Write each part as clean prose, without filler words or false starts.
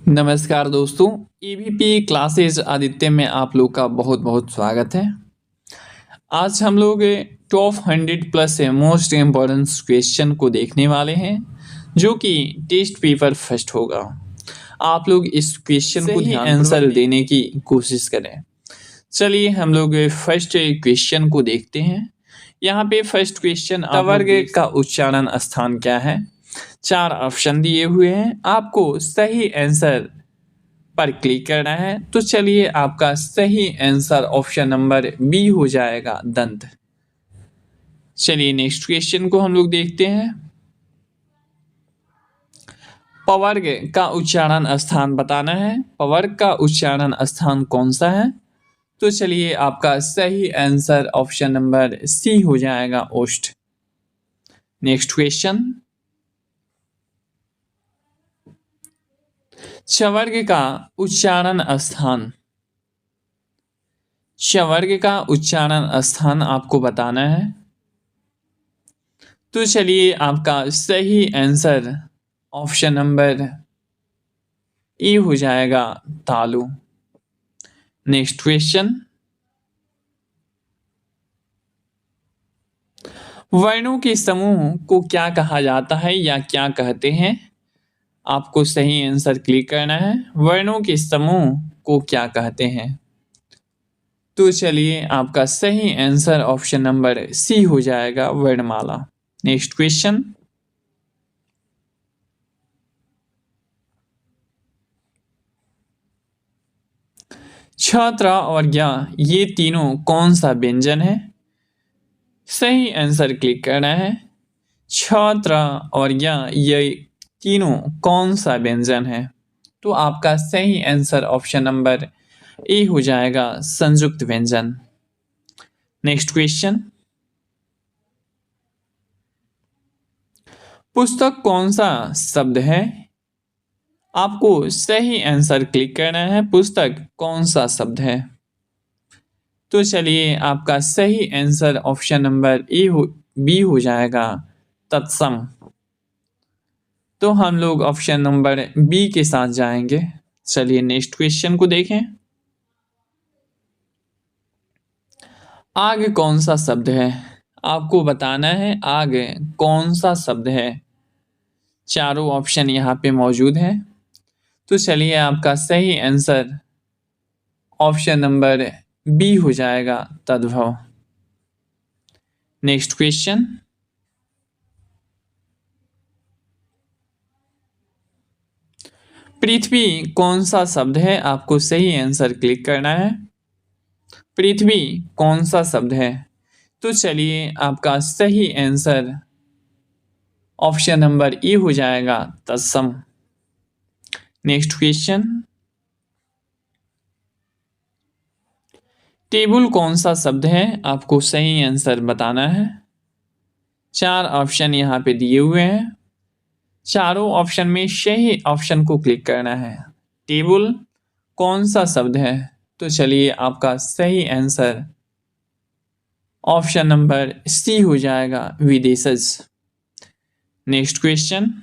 नमस्कार दोस्तों, EVP classes Aditya में आप लोग का बहुत बहुत स्वागत है। आज हम लोग top 100 plus most important question को देखने वाले हैं जो कि टेस्ट पेपर फर्स्ट होगा। आप लोग इस क्वेश्चन को ध्यान आंसर देने की कोशिश करें। चलिए हम लोग फर्स्ट क्वेश्चन को देखते हैं। यहाँ पे फर्स्ट क्वेश्चन वर्ग का उच्चारण स्थान क्या है। 4 ऑप्शन दिए हुए हैं, आपको सही आंसर पर क्लिक करना है। तो चलिए आपका सही आंसर ऑप्शन नंबर बी हो जाएगा, दंत। चलिए नेक्स्ट क्वेश्चन को हम लोग देखते हैं। पवर्ग का उच्चारण स्थान बताना है। पवर्ग का उच्चारण स्थान कौन सा है। तो चलिए आपका सही आंसर ऑप्शन नंबर सी हो जाएगा, ओष्ठ। नेक्स्ट क्वेश्चन, चवर्ग का उच्चारण स्थान। चवर्ग का उच्चारण स्थान आपको बताना है। तो चलिए आपका सही आंसर ऑप्शन नंबर ए हो जाएगा, तालु। नेक्स्ट क्वेश्चन, वर्णों के समूह को क्या कहा जाता है या क्या कहते हैं। आपको सही आंसर क्लिक करना है। वर्णों के समूह को क्या कहते हैं। तो चलिए आपका सही आंसर ऑप्शन नंबर सी हो जाएगा, वर्णमाला। नेक्स्ट क्वेश्चन, छात्रा और ज्ञा ये तीनों कौन सा व्यंजन है। सही आंसर क्लिक करना है। छात्रा और ज्ञा ये तीनों कौन सा व्यंजन है। तो आपका सही आंसर ऑप्शन नंबर ए हो जाएगा, संयुक्त व्यंजन। नेक्स्ट क्वेश्चन, पुस्तक कौन सा शब्द है। आपको सही आंसर क्लिक करना है। पुस्तक कौन सा शब्द है। तो चलिए आपका सही आंसर ऑप्शन नंबर बी हो जाएगा, तत्सम। तो हम लोग ऑप्शन नंबर बी के साथ जाएंगे। चलिए नेक्स्ट क्वेश्चन को देखें। आग कौन सा शब्द है। आपको बताना है आग कौन सा शब्द है। चारों ऑप्शन यहाँ पे मौजूद है। तो चलिए आपका सही आंसर ऑप्शन नंबर बी हो जाएगा, तद्भव। नेक्स्ट क्वेश्चन, पृथ्वी कौन सा शब्द है। आपको सही आंसर क्लिक करना है। पृथ्वी कौन सा शब्द है। तो चलिए आपका सही आंसर ऑप्शन नंबर ए हो जाएगा, तत्सम। नेक्स्ट क्वेश्चन, टेबल कौन सा शब्द है। आपको सही आंसर बताना है। 4 ऑप्शन यहाँ पे दिए हुए हैं। चारों ऑप्शन में सही ऑप्शन को क्लिक करना है। टेबल कौन सा शब्द है। तो चलिए आपका सही आंसर ऑप्शन नंबर सी हो जाएगा, विदेशज। नेक्स्ट क्वेश्चन,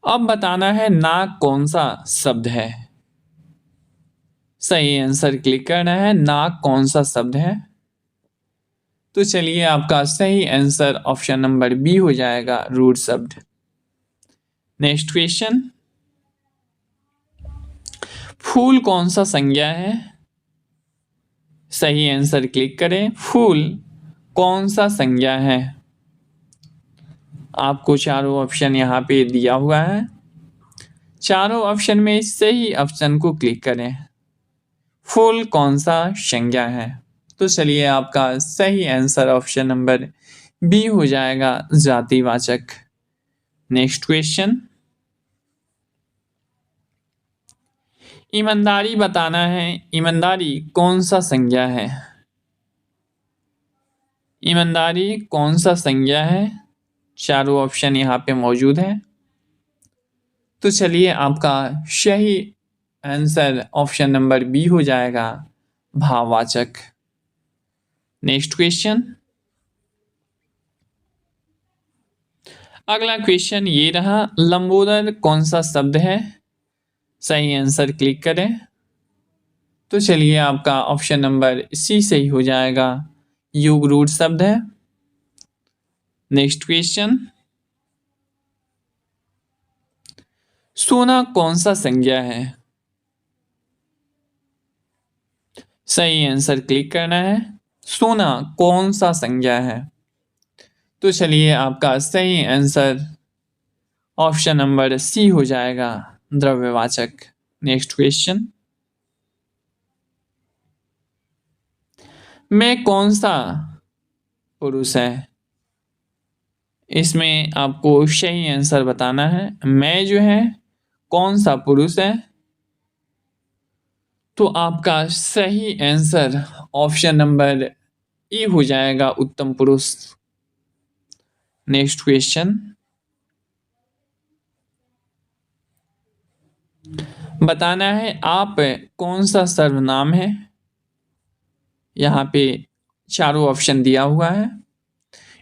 अब बताना है नाक कौन सा शब्द है। सही आंसर क्लिक करना है। नाक कौन सा शब्द है। तो चलिए आपका सही आंसर ऑप्शन नंबर बी हो जाएगा, रूट शब्द। नेक्स्ट क्वेश्चन, फूल कौन सा संज्ञा है। सही आंसर क्लिक करें। फूल कौन सा संज्ञा है। आपको चारों ऑप्शन यहाँ पे दिया हुआ है। चारों ऑप्शन में सही ऑप्शन को क्लिक करें। फूल कौन सा संज्ञा है। तो चलिए आपका सही आंसर ऑप्शन नंबर बी हो जाएगा, जातिवाचक। नेक्स्ट क्वेश्चन, ईमानदारी बताना है। ईमानदारी कौन सा संज्ञा है। ईमानदारी कौन सा संज्ञा है। चारों ऑप्शन यहाँ पे मौजूद है। तो चलिए आपका सही आंसर ऑप्शन नंबर बी हो जाएगा, भाववाचक। नेक्स्ट क्वेश्चन, अगला क्वेश्चन ये रहा, लंबोदर कौन सा शब्द है? सही आंसर क्लिक करें। तो चलिए आपका ऑप्शन नंबर सी सही हो जाएगा, युग रूट शब्द है। नेक्स्ट क्वेश्चन, सोना कौन सा संज्ञा है? सही आंसर क्लिक करना है। सोना कौन सा संज्ञा है? तो चलिए आपका सही आंसर ऑप्शन नंबर सी हो जाएगा, द्रव्यवाचक। नेक्स्ट क्वेश्चन, मैं कौन सा पुरुष है? इसमें आपको सही आंसर बताना है। मैं जो है कौन सा पुरुष है? तो आपका सही आंसर ऑप्शन नंबर ए हो जाएगा, उत्तम पुरुष। नेक्स्ट क्वेश्चन, बताना है आप कौन सा सर्वनाम है? यहाँ पे चारों ऑप्शन दिया हुआ है,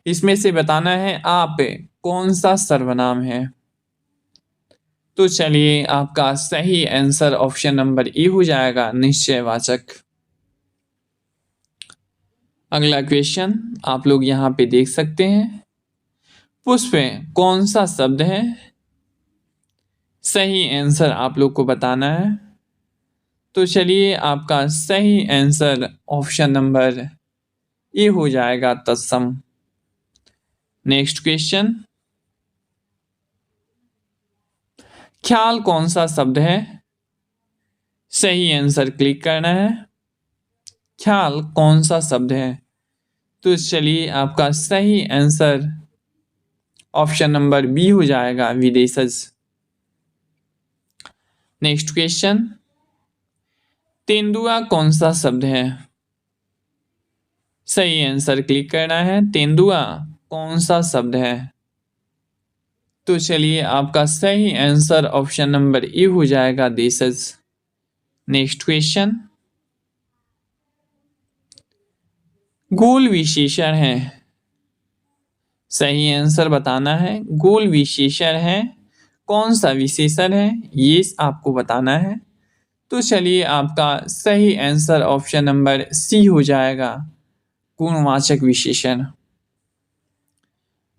इसमें से बताना है आप कौन सा सर्वनाम है। तो चलिए आपका सही आंसर ऑप्शन नंबर ए हो जाएगा, निश्चयवाचक। अगला क्वेश्चन आप लोग यहाँ पे देख सकते हैं, पुष्प कौन सा शब्द है? सही आंसर आप लोग को बताना है। तो चलिए आपका सही आंसर ऑप्शन नंबर ए हो जाएगा, तत्सम। नेक्स्ट क्वेश्चन, ख्याल कौन सा शब्द है? सही आंसर क्लिक करना है। ख्याल कौन सा शब्द है? तो चलिए आपका सही आंसर ऑप्शन नंबर बी हो जाएगा, विदेशज। नेक्स्ट क्वेश्चन, तेंदुआ कौन सा शब्द है? सही आंसर क्लिक करना है। तेंदुआ कौन सा शब्द है? तो चलिए आपका सही आंसर ऑप्शन नंबर ए हो जाएगा, देशज। नेक्स्ट क्वेश्चन, गोल विशेषण है। सही आंसर बताना है। गोल विशेषण है, कौन सा विशेषण है ये आपको बताना है। तो चलिए आपका सही आंसर ऑप्शन नंबर सी हो जाएगा, गुणवाचक विशेषण।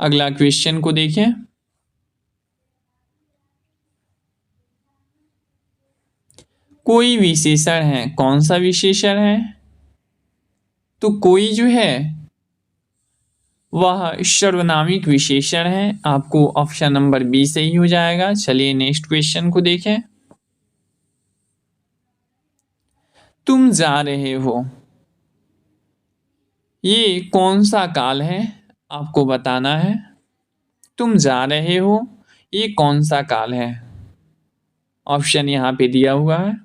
अगला क्वेश्चन को देखें, कोई विशेषण है, कौन सा विशेषण है? तो कोई जो है वह सर्वनामिक विशेषण है, आपको ऑप्शन नंबर बी सही हो जाएगा। चलिए नेक्स्ट क्वेश्चन को देखें, तुम जा रहे हो, ये कौन सा काल है? आपको बताना है। तुम जा रहे हो, ये कौन सा काल है? ऑप्शन यहाँ पे दिया हुआ है।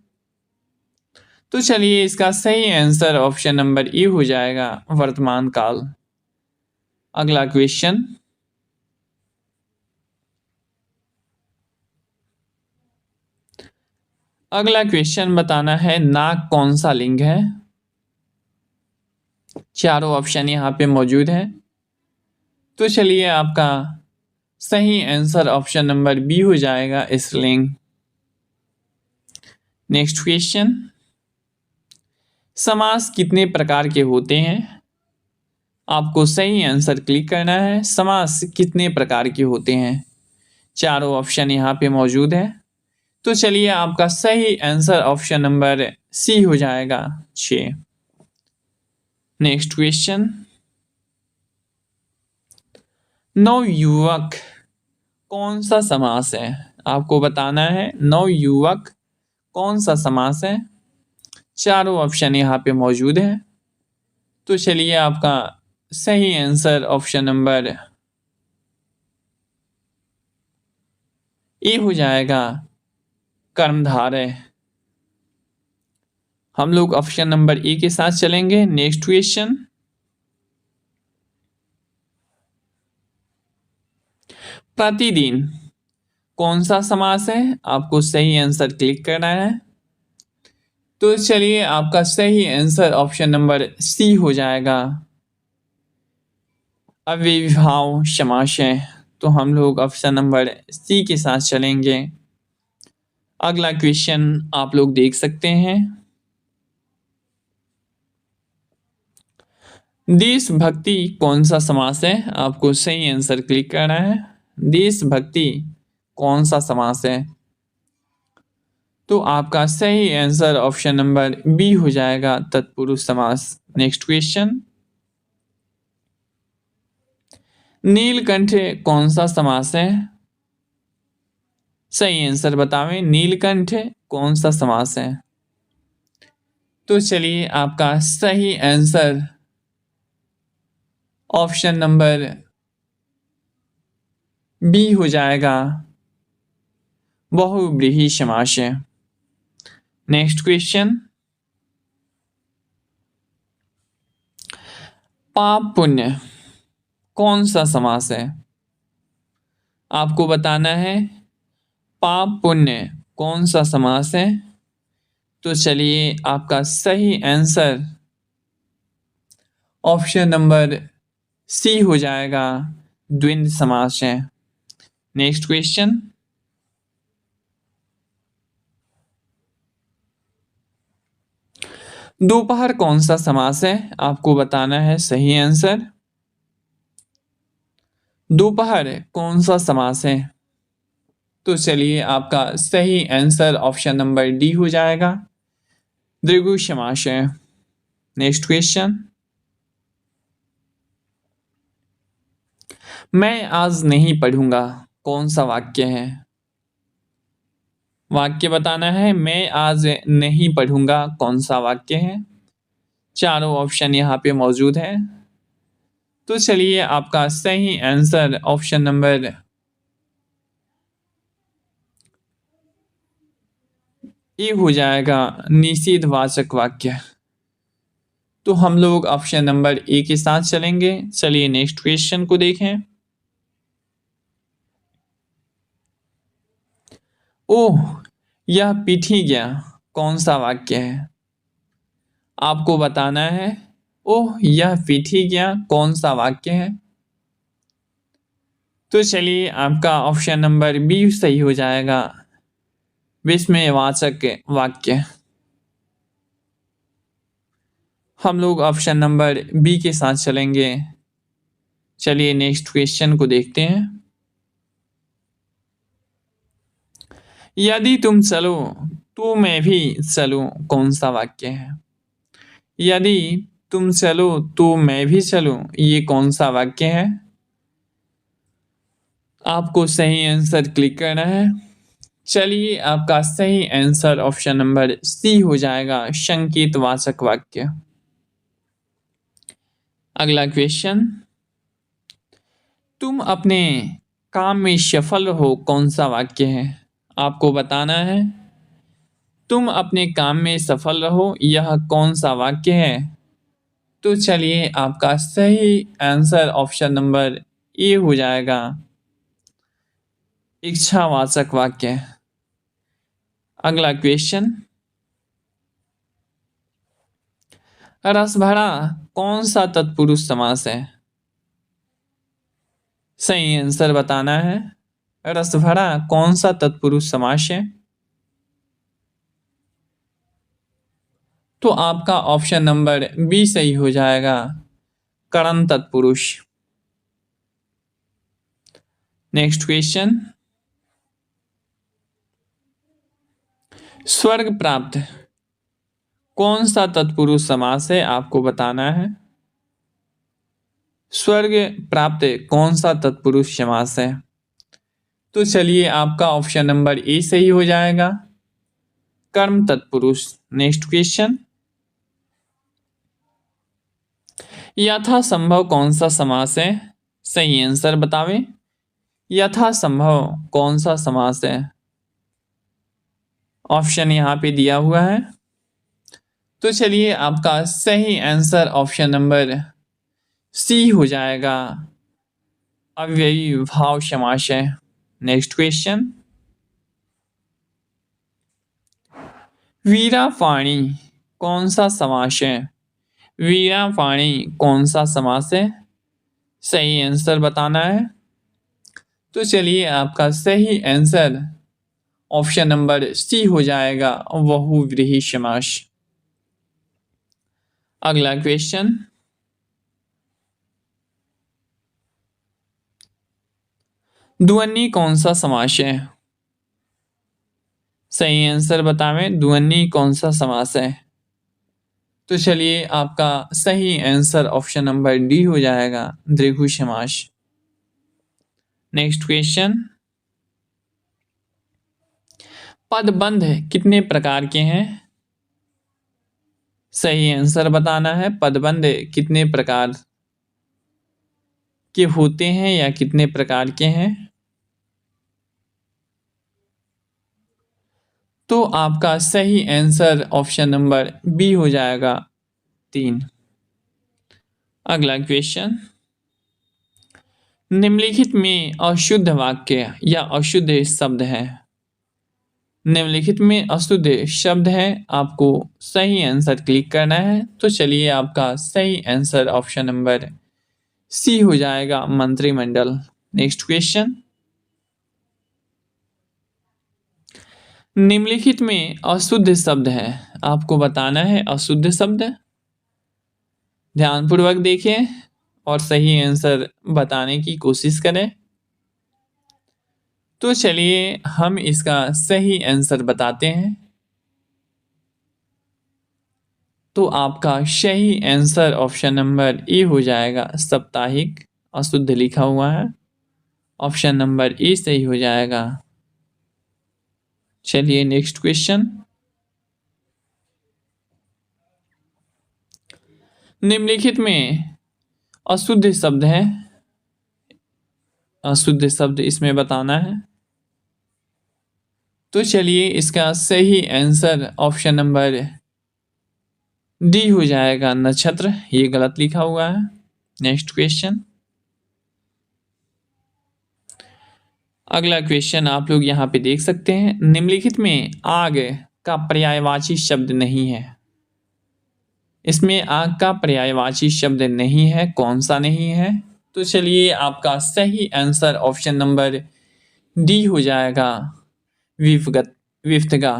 तो चलिए इसका सही आंसर ऑप्शन नंबर ए हो जाएगा, वर्तमान काल। अगला क्वेश्चन, अगला क्वेश्चन बताना है, नाक कौन सा लिंग है? चारों ऑप्शन यहाँ पे मौजूद है। तो चलिए आपका सही आंसर ऑप्शन नंबर बी हो जाएगा, स्त्रीलिंग। नेक्स्ट क्वेश्चन, समास कितने प्रकार के होते हैं? आपको सही आंसर क्लिक करना है। समास कितने प्रकार के होते हैं? चारों ऑप्शन यहाँ पे मौजूद है। तो चलिए आपका सही आंसर ऑप्शन नंबर सी हो जाएगा, 6। नेक्स्ट क्वेश्चन, नवयुवक कौन सा समास है? आपको बताना है नवयुवक कौन सा समास है। चारों ऑप्शन यहाँ पे मौजूद है। तो चलिए आपका सही आंसर ऑप्शन नंबर ए हो जाएगा, कर्मधारय। हम लोग ऑप्शन नंबर ए के साथ चलेंगे। नेक्स्ट क्वेश्चन, प्रतिदिन कौन सा समास है? आपको सही आंसर क्लिक करना है। तो चलिए आपका सही आंसर ऑप्शन नंबर सी हो जाएगा, अव्ययीभाव समास है। तो हम लोग ऑप्शन नंबर सी के साथ चलेंगे। अगला क्वेश्चन आप लोग देख सकते हैं। देशभक्ति कौन सा समास है? आपको सही आंसर क्लिक करना है। देशभक्ति कौन सा समास है? तो आपका सही आंसर ऑप्शन नंबर बी हो जाएगा, तत्पुरुष समास। नेक्स्ट क्वेश्चन, नीलकंठ कौन सा समास है? सही आंसर बतावें, नीलकंठ कौन सा समास है? तो चलिए आपका सही आंसर ऑप्शन नंबर बी हो जाएगा, बहुव्रीहि समास है। नेक्स्ट क्वेश्चन, पाप पुण्य कौन सा समास है? आपको बताना है पाप पुण्य कौन सा समास है। तो चलिए आपका सही आंसर ऑप्शन नंबर सी हो जाएगा, द्वंद्व समास है। नेक्स्ट क्वेश्चन, दोपहर कौन सा समास है? आपको बताना है सही आंसर। दोपहर कौन सा समास है? तो चलिए आपका सही आंसर ऑप्शन नंबर डी हो जाएगा, द्विगु समास है। नेक्स्ट क्वेश्चन, मैं आज नहीं पढ़ूंगा कौन सा वाक्य है? वाक्य बताना है, मैं आज नहीं पढ़ूंगा कौन सा वाक्य है? चारों ऑप्शन यहाँ पे मौजूद है। तो चलिए आपका सही आंसर ऑप्शन नंबर ए हो जाएगा, निषेधवाचक वाक्य। तो हम लोग ऑप्शन नंबर ए के साथ चलेंगे। चलिए नेक्स्ट क्वेश्चन को देखें। ओह यह पीठी गया कौन सा वाक्य है? आपको बताना है ओह यह पीठी गया कौन सा वाक्य है? तो चलिए आपका ऑप्शन नंबर बी सही हो जाएगा, विस्मयवाचक वाक्य। हम लोग ऑप्शन नंबर बी के साथ चलेंगे। चलिए नेक्स्ट क्वेश्चन को देखते हैं। यदि तुम चलो तो मैं भी चलूं कौन सा वाक्य है? यदि तुम चलो तो मैं भी चलूं, ये कौन सा वाक्य है? आपको सही आंसर क्लिक करना है। चलिए आपका सही आंसर ऑप्शन नंबर सी हो जाएगा, संकेतवाचक वाक्य। अगला क्वेश्चन, तुम अपने काम में सफल हो कौन सा वाक्य है? आपको बताना है तुम अपने काम में सफल रहो, यह कौन सा वाक्य है? तो चलिए आपका सही आंसर ऑप्शन नंबर ए हो जाएगा, इच्छावाचक वाक्य। अगला क्वेश्चन, रस भरा कौन सा तत्पुरुष समास है? सही आंसर बताना है, रस भरा कौन सा तत्पुरुष समास है? तो आपका ऑप्शन नंबर बी सही हो जाएगा, करण तत्पुरुष। नेक्स्ट क्वेश्चन, स्वर्ग प्राप्त कौन सा तत्पुरुष समास है? आपको बताना है स्वर्ग प्राप्त कौन सा तत्पुरुष समास है? तो चलिए आपका ऑप्शन नंबर ए सही हो जाएगा, कर्म तत्पुरुष। नेक्स्ट क्वेश्चन, यथासंभव कौन सा समास है? सही आंसर बतावें, यथासंभव कौन सा समास है? ऑप्शन यहाँ पे दिया हुआ है। तो चलिए आपका सही आंसर ऑप्शन नंबर सी हो जाएगा, अव्ययी भाव समास है। नेक्स्ट क्वेश्चन, वीरा पाणी कौन सा समास है? वीरा पाणी कौन सा समास है? सही आंसर बताना है। तो चलिए आपका सही आंसर ऑप्शन नंबर सी हो जाएगा, बहुव्रीहि समास। अगला क्वेश्चन, ध्वनि कौन सा समास है? सही आंसर बतावें, ध्वनि कौन सा समास है? तो चलिए आपका सही आंसर ऑप्शन नंबर डी हो जाएगा, द्विगु समास। नेक्स्ट क्वेश्चन, पदबंध कितने प्रकार के हैं? सही आंसर बताना है, पदबंध कितने प्रकार के होते हैं या कितने प्रकार के हैं? तो आपका सही आंसर ऑप्शन नंबर बी हो जाएगा, 3। अगला क्वेश्चन, निम्नलिखित में अशुद्ध वाक्य या अशुद्ध शब्द है। निम्नलिखित में अशुद्ध शब्द है, आपको सही आंसर क्लिक करना है। तो चलिए आपका सही आंसर ऑप्शन नंबर सी हो जाएगा, मंत्रिमंडल। नेक्स्ट क्वेश्चन, निम्नलिखित में अशुद्ध शब्द है, आपको बताना है अशुद्ध शब्द। ध्यानपूर्वक देखें और सही आंसर बताने की कोशिश करें। तो चलिए हम इसका सही आंसर बताते हैं। तो आपका सही आंसर ऑप्शन नंबर ए हो जाएगा, साप्ताहिक। अशुद्ध लिखा हुआ है, ऑप्शन नंबर ए सही हो जाएगा। चलिए नेक्स्ट क्वेश्चन, निम्नलिखित में अशुद्ध शब्द है, अशुद्ध शब्द इसमें बताना है। तो चलिए इसका सही आंसर ऑप्शन नंबर डी हो जाएगा, नक्षत्र। ये गलत लिखा हुआ है। नेक्स्ट क्वेश्चन, अगला क्वेश्चन आप लोग यहाँ पे देख सकते हैं, निम्नलिखित में आग का पर्यायवाची शब्द नहीं है। इसमें आग का पर्यायवाची शब्द नहीं है, कौन सा नहीं है? तो चलिए आपका सही आंसर ऑप्शन नंबर डी हो जाएगा, विपगत, विपथगा।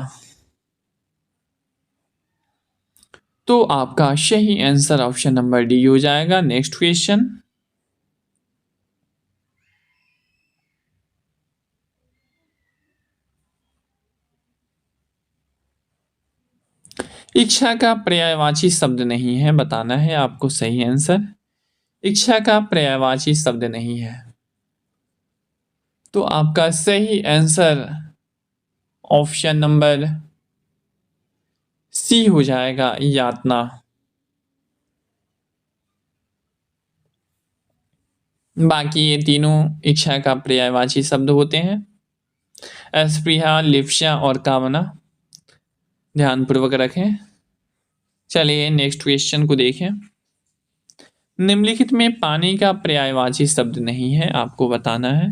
तो आपका सही आंसर ऑप्शन नंबर डी हो जाएगा। नेक्स्ट क्वेश्चन, इच्छा का पर्यायवाची शब्द नहीं है, बताना है आपको सही आंसर। इच्छा का पर्यायवाची शब्द नहीं है। तो आपका सही आंसर ऑप्शन नंबर सी हो जाएगा, यातना। बाकी ये तीनों इच्छा का पर्यायवाची शब्द होते हैं, स्पृहा, लिप्सा और कामना। ध्यानपूर्वक रखें। चलिए नेक्स्ट क्वेश्चन को देखें, निम्नलिखित में पानी का पर्यायवाची शब्द नहीं है, आपको बताना है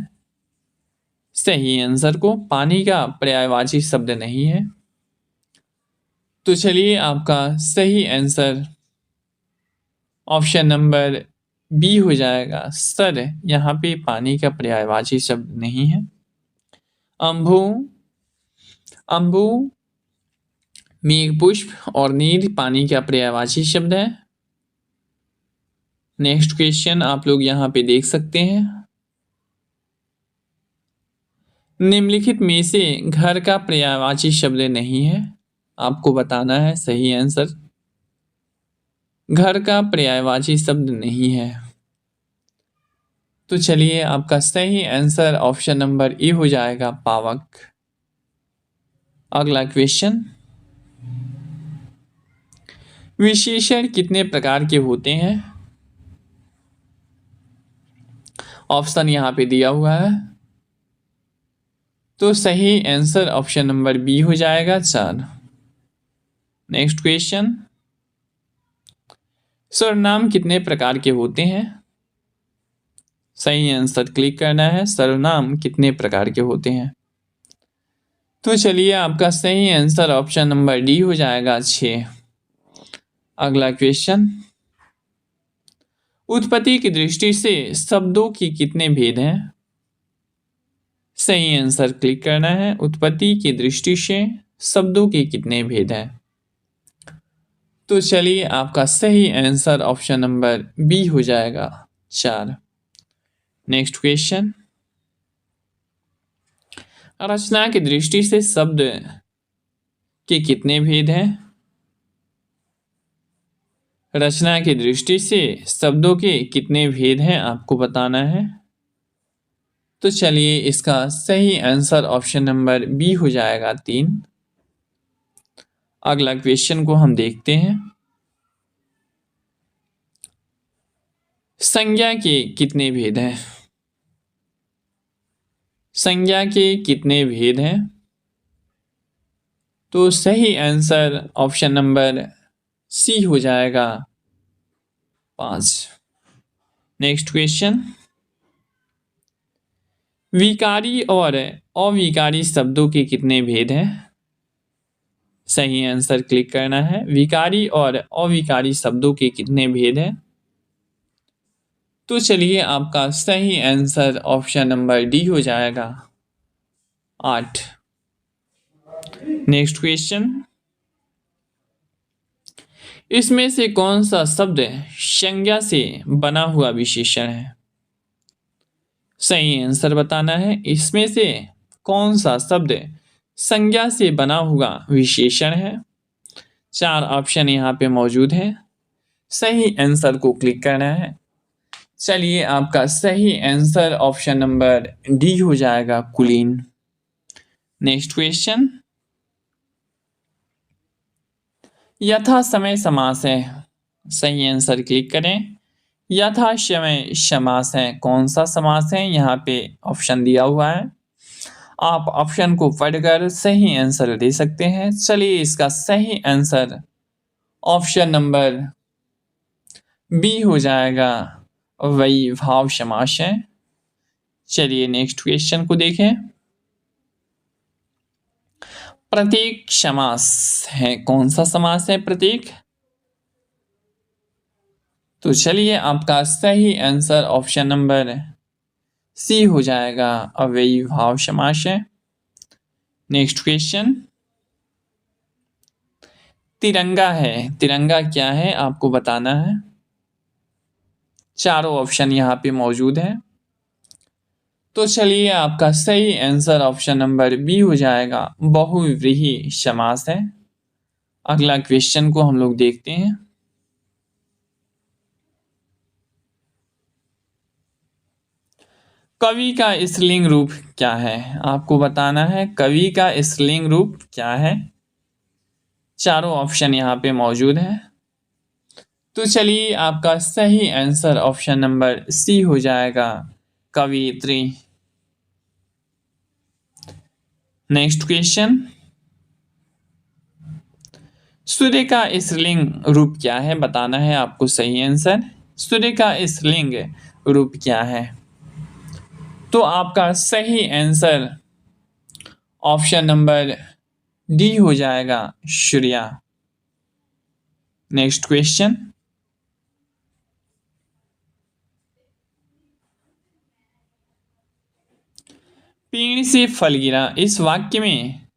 सही आंसर को। पानी का पर्यायवाची शब्द नहीं है। तो चलिए आपका सही आंसर ऑप्शन नंबर बी हो जाएगा, सर। यहाँ पे पानी का पर्यायवाची शब्द नहीं है। अम्भु, अम्बु, मेघपुष्प और नीर पानी का पर्यायवाची शब्द है। नेक्स्ट क्वेश्चन आप लोग यहाँ पे देख सकते हैं, निम्नलिखित में से घर का पर्यायवाची शब्द नहीं है, आपको बताना है सही आंसर। घर का पर्यायवाची शब्द नहीं है। तो चलिए आपका सही आंसर ऑप्शन नंबर ए हो जाएगा, पावक। अगला क्वेश्चन, विशेषण कितने प्रकार के होते हैं? ऑप्शन यहाँ पे दिया हुआ है। तो सही आंसर ऑप्शन नंबर बी हो जाएगा, 4। नेक्स्ट क्वेश्चन, सर्वनाम कितने प्रकार के होते हैं? सही आंसर क्लिक करना है, सर्वनाम कितने प्रकार के होते हैं। तो चलिए आपका सही आंसर ऑप्शन नंबर डी हो जाएगा, 6। अगला क्वेश्चन, उत्पत्ति की दृष्टि से शब्दों की कितने भेद हैं? सही आंसर क्लिक करना है। उत्पत्ति की दृष्टि से शब्दों के कितने भेद हैं? तो चलिए आपका सही आंसर ऑप्शन नंबर बी हो जाएगा, 4। नेक्स्ट क्वेश्चन, रचना की दृष्टि से शब्द के कितने भेद हैं? रचना की दृष्टि से शब्दों के कितने भेद हैं आपको बताना है। तो चलिए इसका सही आंसर ऑप्शन नंबर बी हो जाएगा, 3। अगला क्वेश्चन को हम देखते हैं। संज्ञा के कितने भेद हैं? संज्ञा के कितने भेद हैं? तो सही आंसर ऑप्शन नंबर सी हो जाएगा, 5। नेक्स्ट क्वेश्चन, विकारी और अविकारी शब्दों के कितने भेद हैं? सही आंसर क्लिक करना है। विकारी और अविकारी शब्दों के कितने भेद हैं? तो चलिए आपका सही आंसर ऑप्शन नंबर डी हो जाएगा, 8। नेक्स्ट क्वेश्चन, इसमें से कौन सा शब्द संज्ञा से बना हुआ विशेषण है? सही आंसर बताना है। इसमें से कौन सा शब्द संज्ञा से बना हुआ विशेषण है? 4 ऑप्शन यहाँ पे मौजूद है। सही आंसर को क्लिक करना है। चलिए आपका सही आंसर ऑप्शन नंबर डी हो जाएगा, कुलीन। नेक्स्ट क्वेश्चन, यथा समय समास है। सही आंसर क्लिक करें। यथा समय समास है, कौन सा समास है? यहाँ पे ऑप्शन दिया हुआ है, आप ऑप्शन को पढ़कर सही आंसर दे सकते हैं। चलिए इसका सही आंसर ऑप्शन नंबर बी हो जाएगा, वैभाव समास है। चलिए नेक्स्ट क्वेश्चन को देखें। प्रतीक समास है, कौन सा समास है प्रतीक? तो चलिए आपका सही आंसर ऑप्शन नंबर सी हो जाएगा, अव्ययीभाव समास है। नेक्स्ट क्वेश्चन, तिरंगा है। तिरंगा क्या है आपको बताना है। चारों ऑप्शन यहाँ पे मौजूद है। तो चलिए आपका सही आंसर ऑप्शन नंबर बी हो जाएगा, बहुव्रीहि समास है। अगला क्वेश्चन को हम लोग देखते हैं। कवि का स्त्रीलिंग रूप क्या है आपको बताना है। कवि का स्त्रीलिंग रूप क्या है? चारों ऑप्शन यहाँ पे मौजूद है। तो चलिए आपका सही आंसर ऑप्शन नंबर सी हो जाएगा, कवियत्री। नेक्स्ट क्वेश्चन, सूर्य का स्त्रीलिंग रूप क्या है बताना है आपको सही आंसर। सूर्य का स्त्रीलिंग रूप क्या है? तो आपका सही आंसर ऑप्शन नंबर डी हो जाएगा, सूर्या। नेक्स्ट क्वेश्चन, पेड़ से फल गिरा, इस वाक्य में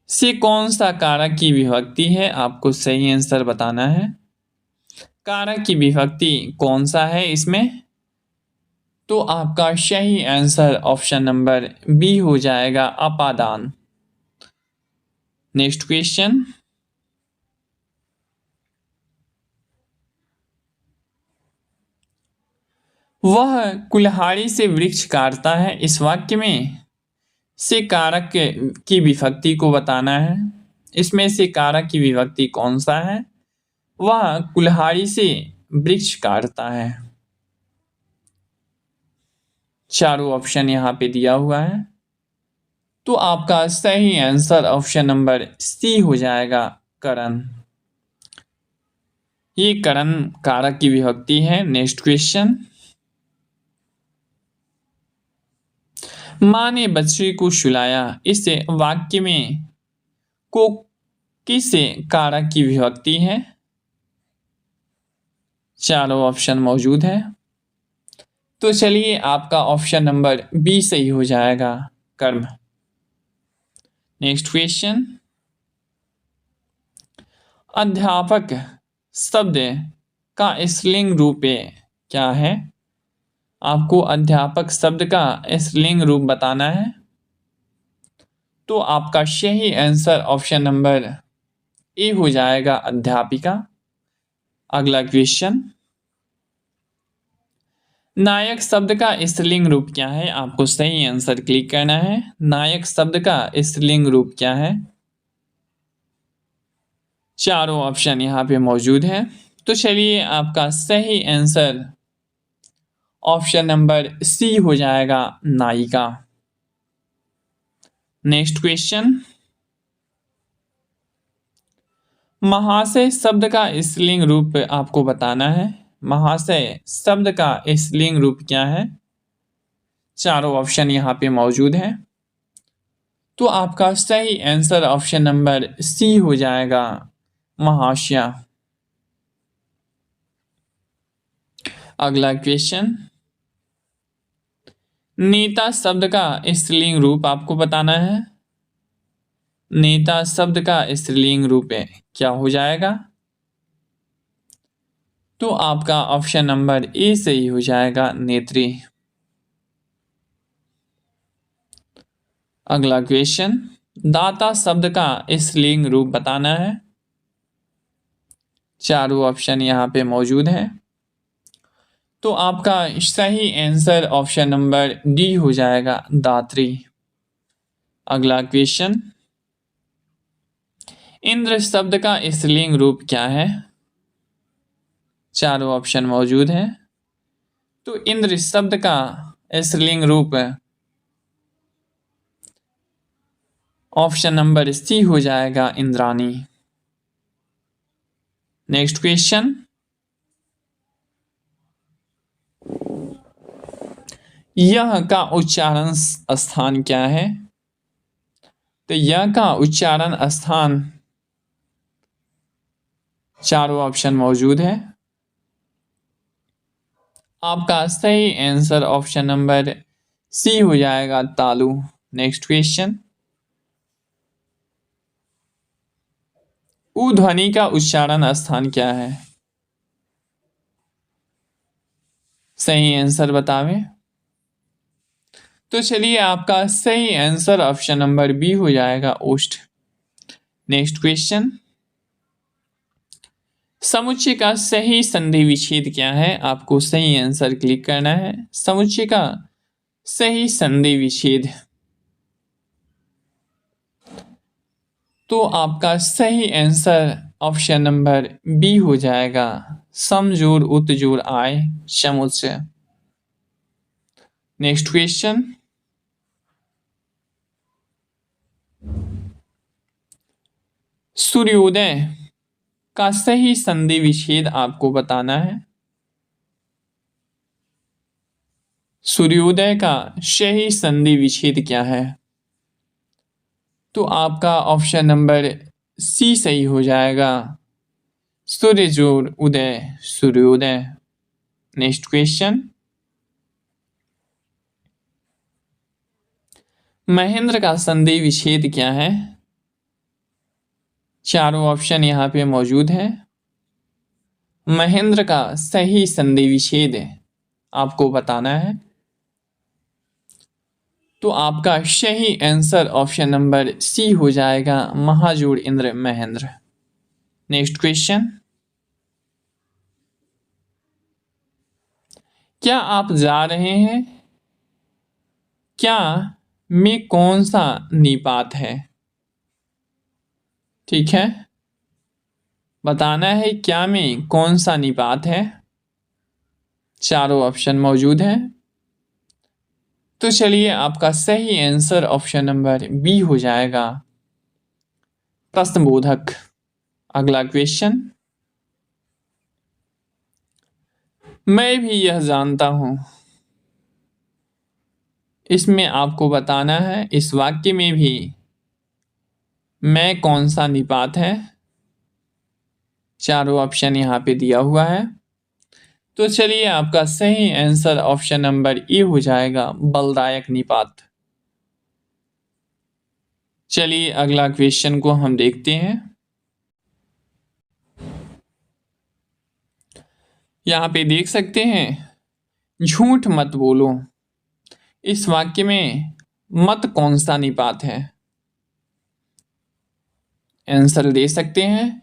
से कौन सा कारक की विभक्ति है आपको सही आंसर बताना है। कारक की विभक्ति कौन सा है इसमें? तो आपका सही आंसर ऑप्शन नंबर बी हो जाएगा, अपादान। नेक्स्ट क्वेश्चन, वह कुल्हाड़ी से वृक्ष काटता है, इस वाक्य में से कारक की विभक्ति को बताना है। इसमें से कारक की विभक्ति कौन सा है? वह कुल्हाड़ी से वृक्ष काटता है। चारों ऑप्शन यहाँ पे दिया हुआ है। तो आपका सही आंसर ऑप्शन नंबर सी हो जाएगा, करण। ये करण कारक की विभक्ति है। नेक्स्ट क्वेश्चन, माँ ने बच्चे को सुलाया, इस वाक्य में को किस कारक की विभक्ति है? चारों ऑप्शन मौजूद है। तो चलिए आपका ऑप्शन नंबर बी सही हो जाएगा, कर्म। नेक्स्ट क्वेश्चन, अध्यापक शब्द का स्त्रीलिंग रूप क्या है? आपको अध्यापक शब्द का स्त्रीलिंग रूप बताना है। तो आपका सही आंसर ऑप्शन नंबर ए हो जाएगा, अध्यापिका। अगला क्वेश्चन, नायक शब्द का स्त्रीलिंग रूप क्या है? आपको सही आंसर क्लिक करना है। नायक शब्द का स्त्रीलिंग रूप क्या है? चारों ऑप्शन यहाँ पे मौजूद है। तो चलिए आपका सही आंसर ऑप्शन नंबर सी हो जाएगा, नायिका। नेक्स्ट क्वेश्चन, महाशय शब्द का स्त्रीलिंग रूप आपको बताना है। महाशय शब्द का स्त्रीलिंग रूप क्या है? चारों ऑप्शन यहाँ पे मौजूद है। तो आपका सही आंसर ऑप्शन नंबर सी हो जाएगा, महाशया। अगला क्वेश्चन, नेता शब्द का स्त्रीलिंग रूप आपको बताना है। नेता शब्द का स्त्रीलिंग रूप क्या हो जाएगा? तो आपका ऑप्शन नंबर ए सही हो जाएगा, नेत्री। अगला क्वेश्चन, दाता शब्द का स्त्रीलिंग रूप बताना है। चारों ऑप्शन यहाँ पे मौजूद है। तो आपका सही आंसर ऑप्शन नंबर डी हो जाएगा, दात्री। अगला क्वेश्चन, इंद्र शब्द का स्त्रीलिंग रूप क्या है? चारों ऑप्शन मौजूद है। तो इंद्र शब्द का स्त्रीलिंग रूप ऑप्शन नंबर सी हो जाएगा, इंद्राणी। नेक्स्ट क्वेश्चन, यह का उच्चारण स्थान क्या है? तो यह का उच्चारण स्थान चारों ऑप्शन मौजूद है। आपका सही आंसर ऑप्शन नंबर सी हो जाएगा, तालु। नेक्स्ट क्वेश्चन, उ ध्वनि का उच्चारण स्थान क्या है? सही आंसर बतावें। तो चलिए आपका सही आंसर ऑप्शन नंबर बी हो जाएगा, ओष्ठ। नेक्स्ट क्वेश्चन, समुच्चय का सही संधि विच्छेद क्या है? आपको सही आंसर क्लिक करना है। समुच्चय का सही संधि विच्छेद, तो आपका सही आंसर ऑप्शन नंबर बी हो जाएगा, समजोड़ उत्जोड़ आय समुच्चय। नेक्स्ट क्वेश्चन, सूर्योदय का सही संधि विच्छेद आपको बताना है। सूर्योदय का सही संधि विच्छेद क्या है? तो आपका ऑप्शन नंबर सी सही हो जाएगा, सूर्य जोड़ उदय, सूर्योदय। नेक्स्ट क्वेश्चन, महेंद्र का संधि विच्छेद क्या है? चारों ऑप्शन यहाँ पे मौजूद है। महेंद्र का सही संधि विच्छेद आपको बताना है। तो आपका सही आंसर ऑप्शन नंबर सी हो जाएगा, महाजोड़ इंद्र महेंद्र। नेक्स्ट क्वेश्चन, क्या आप जा रहे हैं? क्या में कौन सा निपात है? ठीक है, बताना है क्या में कौन सा निपात है। चारों ऑप्शन मौजूद है। तो चलिए आपका सही आंसर ऑप्शन नंबर बी हो जाएगा, प्रश्नबोधक। अगला क्वेश्चन, मैं भी यह जानता हूं, इसमें आपको बताना है इस वाक्य में भी मैं कौन सा निपात है। चारों ऑप्शन यहाँ पे दिया हुआ है। तो चलिए आपका सही आंसर ऑप्शन नंबर ए हो जाएगा, बलदायक निपात। चलिए अगला क्वेश्चन को हम देखते हैं। यहाँ पे देख सकते हैं, झूठ मत बोलो, इस वाक्य में मत कौन सा निपात है? आंसर दे सकते हैं।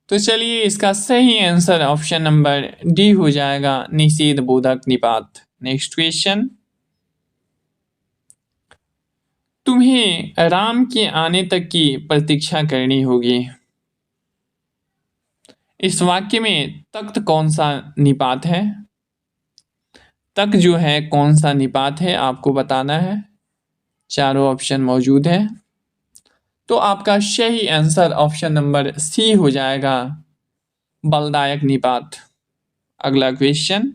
तो चलिए इसका सही आंसर ऑप्शन नंबर डी हो जाएगा, निषेध बोधक निपात। नेक्स्ट क्वेश्चन, तुम्हें राम के आने तक की प्रतीक्षा करनी होगी, इस वाक्य में तख्त कौन सा निपात है? तक जो है कौन सा निपात है आपको बताना है। चारों ऑप्शन मौजूद है। तो आपका सही आंसर ऑप्शन नंबर सी हो जाएगा, बलदायक निपात। अगला क्वेश्चन,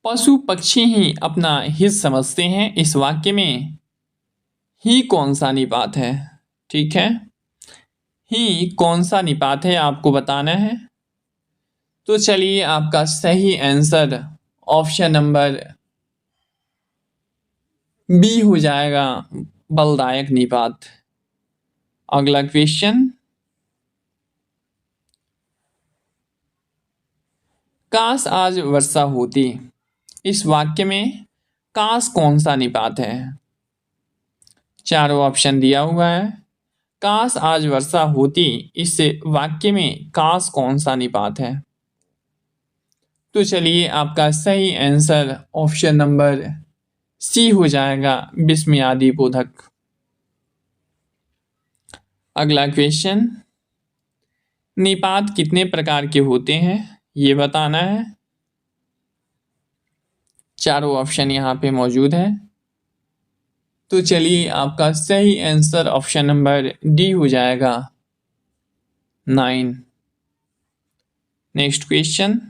पशु पक्षी ही अपना हित समझते हैं, इस वाक्य में ही कौन सा निपात है? ठीक है, ही कौन सा निपात है आपको बताना है। तो चलिए आपका सही आंसर ऑप्शन नंबर बी हो जाएगा, बलदायक निपात। अगला क्वेश्चन, काश आज वर्षा होती, इस वाक्य में काश कौन सा निपात है? चारों ऑप्शन दिया हुआ है। काश आज वर्षा होती, इस वाक्य में काश कौन सा निपात है? तो चलिए आपका सही आंसर ऑप्शन नंबर सी हो जाएगा, विस्मयादि बोधक। अगला क्वेश्चन, निपात कितने प्रकार के होते हैं ये बताना है। चारों ऑप्शन यहाँ पे मौजूद है। तो चलिए आपका सही आंसर ऑप्शन नंबर डी हो जाएगा, 9। नेक्स्ट क्वेश्चन,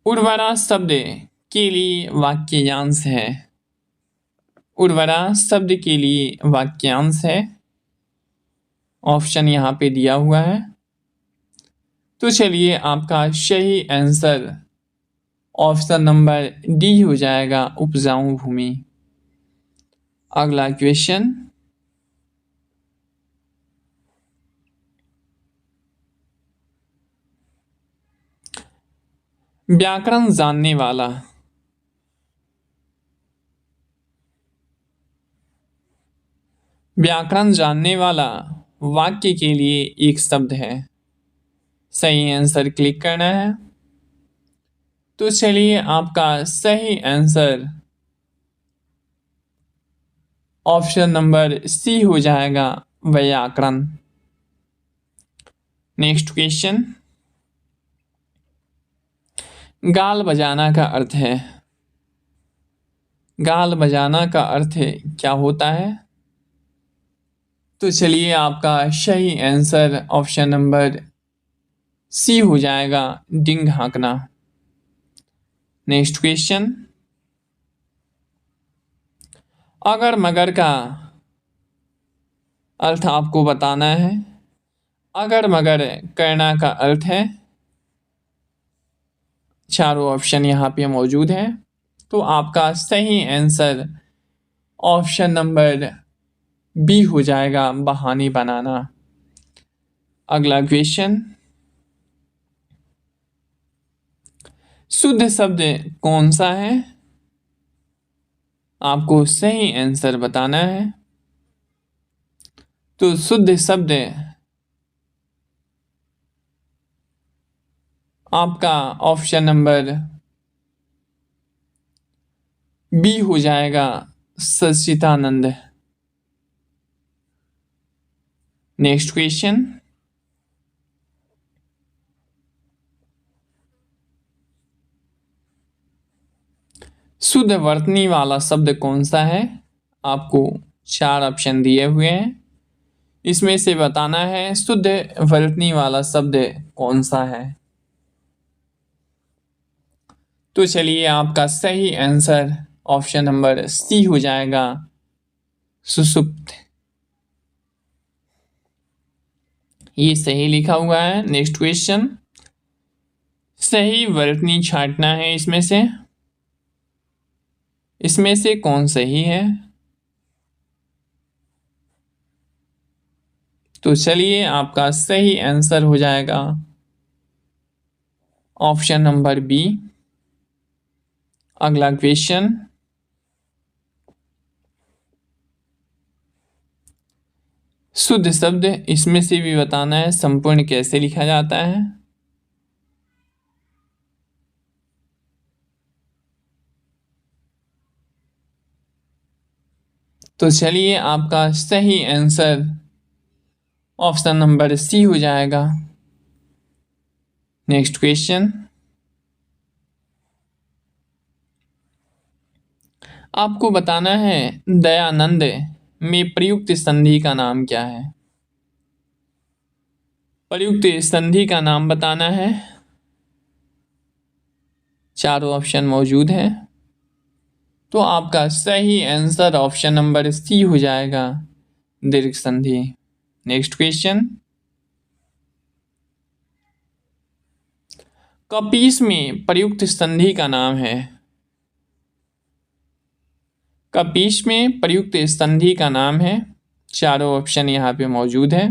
उर्वरा शब्द के लिए वाक्यांश है, उर्वरा शब्द के लिए वाक्यांश है, ऑप्शन यहाँ पे दिया हुआ है। तो चलिए आपका सही आंसर ऑप्शन नंबर डी हो जाएगा, उपजाऊ भूमि। अगला क्वेश्चन, व्याकरण जानने वाला, व्याकरण जानने वाला वाक्य के लिए एक शब्द है, सही आंसर क्लिक करना है। तो चलिए आपका सही आंसर ऑप्शन नंबर सी हो जाएगा, व्याकरण। नेक्स्ट क्वेश्चन, गाल बजाना का अर्थ है, गाल बजाना का अर्थ क्या होता है? तो चलिए आपका सही आंसर ऑप्शन नंबर सी हो जाएगा, डिंग हाँकना। नेक्स्ट क्वेश्चन, अगर मगर का अर्थ आपको बताना है। अगर मगर करना का अर्थ है, चारों ऑप्शन यहाँ पे मौजूद है। तो आपका सही आंसर ऑप्शन नंबर बी हो जाएगा, बहाने बनाना। अगला क्वेश्चन, शुद्ध शब्द कौन सा है आपको सही आंसर बताना है। तो शुद्ध शब्द आपका ऑप्शन नंबर बी हो जाएगा, सच्चिदानंद। नेक्स्ट क्वेश्चन, शुद्ध वर्तनी वाला शब्द कौन सा है? आपको 4 ऑप्शन दिए हुए हैं, इसमें से बताना है शुद्ध वर्तनी वाला शब्द कौन सा है। तो चलिए आपका सही आंसर ऑप्शन नंबर सी हो जाएगा, सुषुप्त। ये सही लिखा हुआ है। नेक्स्ट क्वेश्चन, सही वर्तनी छांटना है इसमें से कौन सही है? तो चलिए आपका सही आंसर हो जाएगा ऑप्शन नंबर बी। अगला क्वेश्चन, शुद्ध शब्द इसमें से भी बताना है संपूर्ण कैसे लिखा जाता है। तो चलिए आपका सही आंसर ऑप्शन नंबर सी हो जाएगा। नेक्स्ट क्वेश्चन, आपको बताना है दयानंद में प्रयुक्त संधि का नाम क्या है? प्रयुक्त संधि का नाम बताना है। चारों ऑप्शन मौजूद हैं। तो आपका सही आंसर ऑप्शन नंबर सी हो जाएगा, दीर्घ संधि। नेक्स्ट क्वेश्चन, कपीस में प्रयुक्त संधि का नाम है। कपीस में प्रयुक्त संधि का नाम है। चारों ऑप्शन यहाँ पे मौजूद है।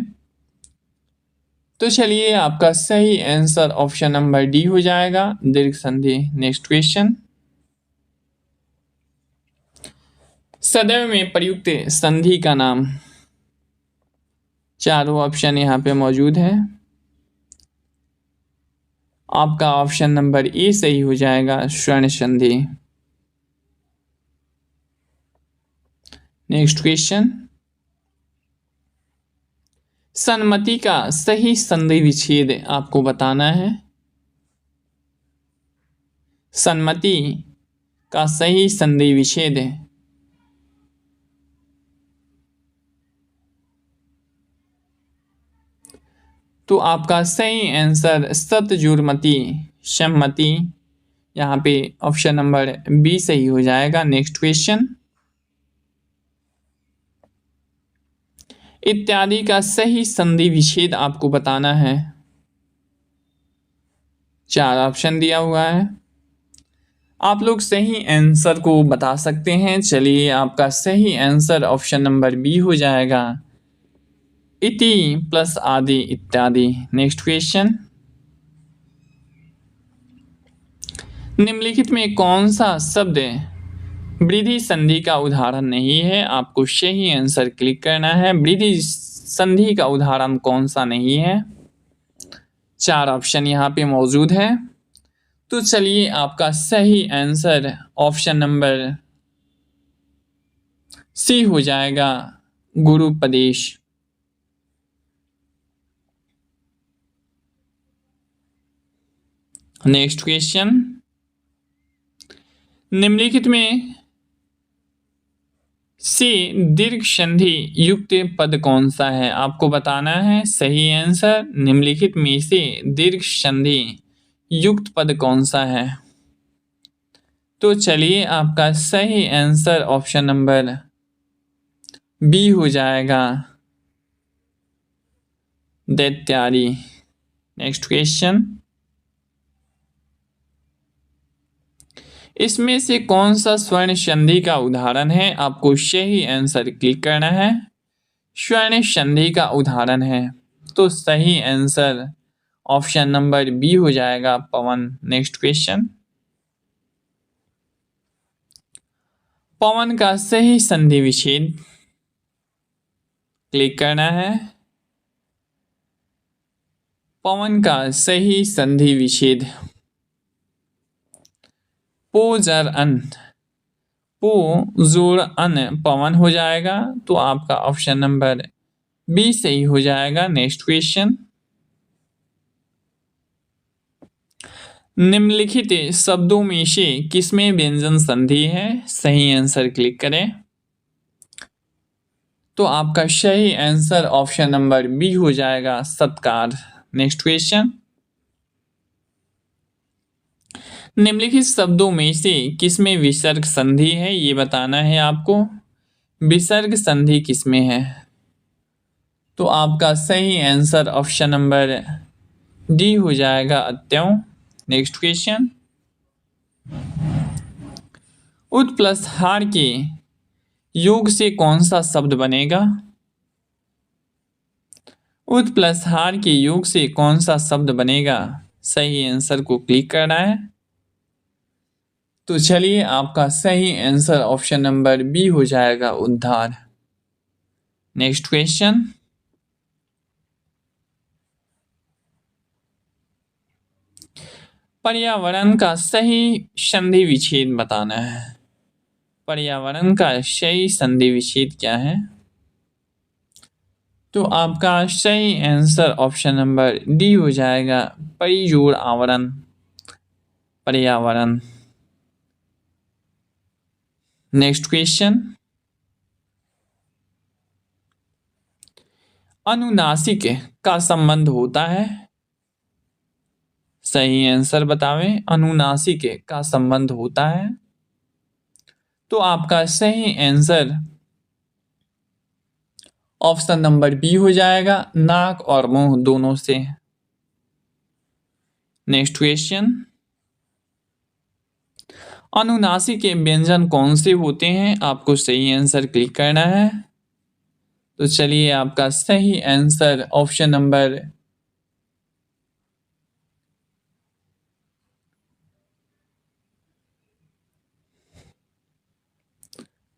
तो चलिए आपका सही आंसर ऑप्शन नंबर डी हो जाएगा, दीर्घ संधि। नेक्स्ट क्वेश्चन, सदैव में प्रयुक्त संधि का नाम। चारों ऑप्शन यहाँ पे मौजूद है। आपका ऑप्शन नंबर ए सही हो जाएगा, स्वर्ण संधि। नेक्स्ट क्वेश्चन, सन्मति का सही संधि विच्छेद आपको बताना है। सन्मति का सही संधि विच्छेद तो आपका सही आंसर सतजुरमति सम्मति, यहाँ पे ऑप्शन नंबर बी सही हो जाएगा। नेक्स्ट क्वेश्चन, इत्यादि का सही संधि विच्छेद आपको बताना है। चार ऑप्शन दिया हुआ है। आप लोग सही आंसर को बता सकते हैं। चलिए आपका सही आंसर ऑप्शन नंबर बी हो जाएगा, इति प्लस आदि इत्यादि। नेक्स्ट क्वेश्चन, निम्नलिखित में कौन सा शब्द वृद्धि संधि का उदाहरण नहीं है? आपको सही आंसर क्लिक करना है। वृद्धि संधि का उदाहरण कौन सा नहीं है? चार ऑप्शन यहाँ पे मौजूद है। तो चलिए आपका सही आंसर ऑप्शन नंबर सी हो जाएगा, गुरुपदेश। नेक्स्ट क्वेश्चन, निम्नलिखित में से दीर्घ संधि युक्त पद कौन सा है? आपको बताना है सही आंसर। निम्नलिखित में से दीर्घ संधि युक्त पद कौन सा है? तो चलिए आपका सही आंसर ऑप्शन नंबर बी हो जाएगा, दैत्यारी। नेक्स्ट क्वेश्चन, इसमें से कौन सा स्वर्ण संधि का उदाहरण है? आपको सही आंसर क्लिक करना है। स्वर्ण संधि का उदाहरण है तो सही आंसर ऑप्शन नंबर बी हो जाएगा, पवन। नेक्स्ट क्वेश्चन, पवन का सही संधि विच्छेद क्लिक करना है। पवन का सही संधि विच्छेद पो जर अन, पो जोड़ अन पवन हो जाएगा। तो आपका ऑप्शन नंबर बी सही हो जाएगा। नेक्स्ट क्वेश्चन, निम्नलिखित शब्दों में से किसमें व्यंजन संधि है? सही आंसर क्लिक करें। तो आपका सही आंसर ऑप्शन नंबर बी हो जाएगा, सत्कार। नेक्स्ट क्वेश्चन, निम्नलिखित शब्दों में से किसमें विसर्ग संधि है? ये बताना है आपको। विसर्ग संधि किसमें है? तो आपका सही आंसर ऑप्शन नंबर डी हो जाएगा अत्यंव। नेक्स्ट क्वेश्चन, उत प्लस हार के योग से कौन सा शब्द बनेगा? उत प्लस हार के योग से कौन सा शब्द बनेगा? सही आंसर को क्लिक करना है। तो चलिए आपका सही आंसर ऑप्शन नंबर बी हो जाएगा उद्धार। नेक्स्ट क्वेश्चन, पर्यावरण का सही संधि विच्छेद बताना है। पर्यावरण का सही संधि विच्छेद क्या है? तो आपका सही आंसर ऑप्शन नंबर डी हो जाएगा परिजोड़ आवरण पर्यावरण। नेक्स्ट क्वेश्चन, अनुनासिक का संबंध होता है। सही आंसर बतावें, अनुनासिक का संबंध होता है। तो आपका सही आंसर ऑप्शन नंबर बी हो जाएगा नाक और मुंह दोनों से। नेक्स्ट क्वेश्चन, अनुनासिक के व्यंजन कौन से होते हैं? आपको सही आंसर क्लिक करना है। तो चलिए आपका सही आंसर ऑप्शन नंबर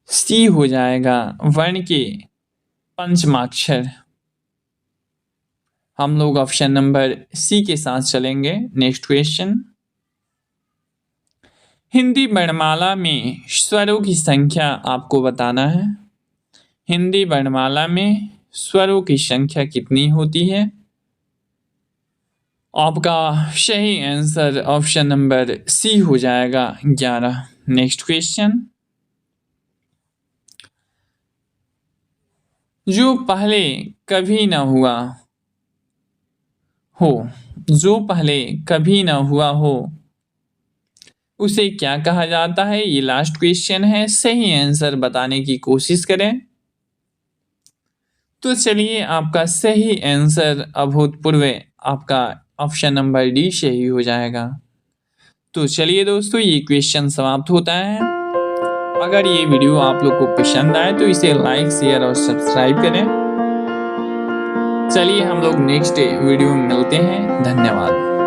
सी हो जाएगा वर्ण के पंचमाक्षर। हम लोग ऑप्शन नंबर सी के साथ चलेंगे। नेक्स्ट क्वेश्चन, हिंदी वर्णमाला में स्वरों की संख्या आपको बताना है। हिंदी वर्णमाला में स्वरों की संख्या कितनी होती है? आपका सही आंसर ऑप्शन नंबर सी हो जाएगा 11। नेक्स्ट क्वेश्चन, जो पहले कभी न हुआ हो, जो पहले कभी न हुआ हो उसे क्या कहा जाता है? ये लास्ट क्वेश्चन है, सही आंसर बताने की कोशिश करें। तो चलिए आपका सही आंसर अभूतपूर्व आपका ऑप्शन नंबर डी से ही हो जाएगा। तो चलिए दोस्तों ये क्वेश्चन समाप्त होता है। अगर ये वीडियो आप लोग को पसंद आए तो इसे लाइक शेयर और सब्सक्राइब करें। चलिए हम लोग नेक्स्ट वीडियो में मिलते हैं। धन्यवाद।